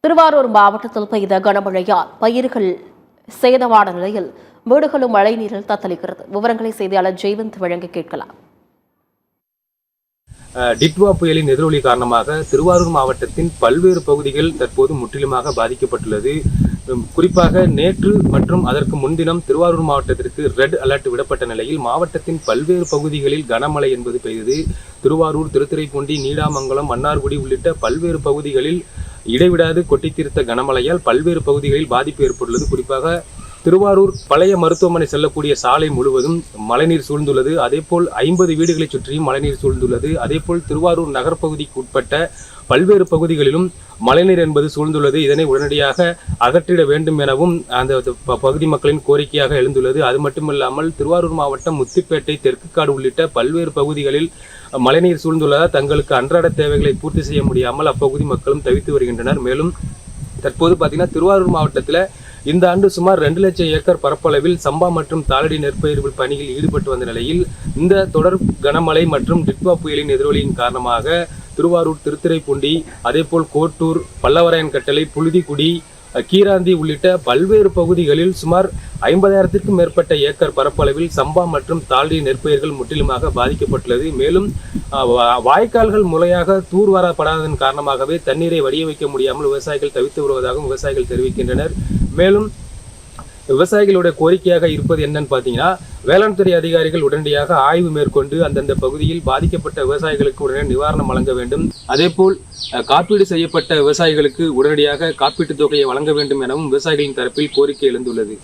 திருவாரூர் மாவட்டத்தில் பெய்த கனமழையால் பயிர்கள் சேதமான நிலையில் வீடுகளும் மழைநீரில் தத்தளிக்கிறது. விவரங்களை செய்தியாளர் ஜெயவந்த் வழங்க கேட்கலாம். டிட்வா புயலின் எதிரொலி காரணமாக திருவாரூர் மாவட்டத்தின் பல்வேறு பகுதிகள் தற்போது முற்றிலுமாக பாதிக்கப்பட்டுள்ளது. குறிப்பாக நேற்று மற்றும் அதற்கு முன்தினம் திருவாரூர் மாவட்டத்திற்கு ரெட் அலர்ட் விடப்பட்ட நிலையில் மாவட்டத்தின் பல்வேறு பகுதிகளில் கனமழை என்பது பெய்தது. திருவாரூர், திருத்துறைப்பூண்டி, நீடாமங்கலம், மன்னார்குடி உள்ளிட்ட பல்வேறு பகுதிகளில் இடைவிடாது கொட்டித்தீர்த்த கனமழையால் பல்வேறு பகுதிகளில் பாதிப்பு ஏற்பட்டுள்ளது. குறிப்பாக திருவாரூர் பழைய மருத்துவமனை செல்லக்கூடிய சாலை முழுவதும் மழைநீர் சூழ்ந்துள்ளது. அதேபோல் 50 வீடுகளை சுற்றியும் மழைநீர் சூழ்ந்துள்ளது. அதேபோல் திருவாரூர் நகர்ப்பகுதிக்கு உட்பட்ட பல்வேறு பகுதிகளிலும் மழைநீர் என்பது சூழ்ந்துள்ளது. இதனை உடனடியாக அகற்றிட வேண்டும் எனவும் அந்த பகுதி மக்களின் கோரிக்கையாக எழுந்துள்ளது. அது மட்டுமில்லாமல் திருவாரூர் மாவட்டம் முத்துப்பேட்டை, தெற்குக்காடு உள்ளிட்ட பல்வேறு பகுதிகளில் மழைநீர் சூழ்ந்துள்ளதால் தங்களுக்கு அன்றாட தேவைகளை பூர்த்தி செய்ய முடியாமல் அப்பகுதி மக்களும் தவித்து வருகின்றனர். மேலும் தற்போது பார்த்தீங்கன்னா திருவாரூர் மாவட்டத்தில் இந்த ஆண்டு சுமார் 2 லட்சம் ஏக்கர் பரப்பளவில் சம்பா மற்றும் தாளடி நெற்பயிர் பணியில் ஈடுபட்டு வந்த நிலையில் இந்த தொடர் கனமழை மற்றும் டிட்வா புயலின் எதிரொலியின் காரணமாக திருவாரூர், திருத்துறைப்பூண்டி, அதேபோல் கோட்டூர், பல்லவராயன் கட்டளை, புழுதிக்குடி, கீராந்தி உள்ளிட்ட பல்வேறு பகுதிகளில் சுமார் 50,000க்கும் மேற்பட்ட ஏக்கர் பரப்பளவில் சம்பா மற்றும் தாளடி நெற்பயிர்கள் முற்றிலுமாக பாதிக்கப்பட்டுள்ளது. மேலும் வாய்க்கால்கள் முறையாக தூர்வாரப்படாததன் காரணமாகவே தண்ணீரை வடிய வைக்க முடியாமல் விவசாயிகள் தவித்து வருவதாகவும் விவசாயிகள் தெரிவிக்கின்றனர். மேலும் விவசாயிகளுடைய கோரிக்கையாக இருப்பது என்னன்னு பார்த்தீங்கன்னா, வேளாண் துறை அதிகாரிகள் உடனடியாக ஆய்வு மேற்கொண்டு அந்தந்த பகுதியில் பாதிக்கப்பட்ட விவசாயிகளுக்கு உடனே நிவாரணம் வழங்க வேண்டும். அதேபோல் காப்பீடு செய்யப்பட்ட விவசாயிகளுக்கு உடனடியாக காப்பீட்டுத் தொகையை வழங்க வேண்டும் எனவும் விவசாயிகளின் தரப்பில் கோரிக்கை எழுந்துள்ளது.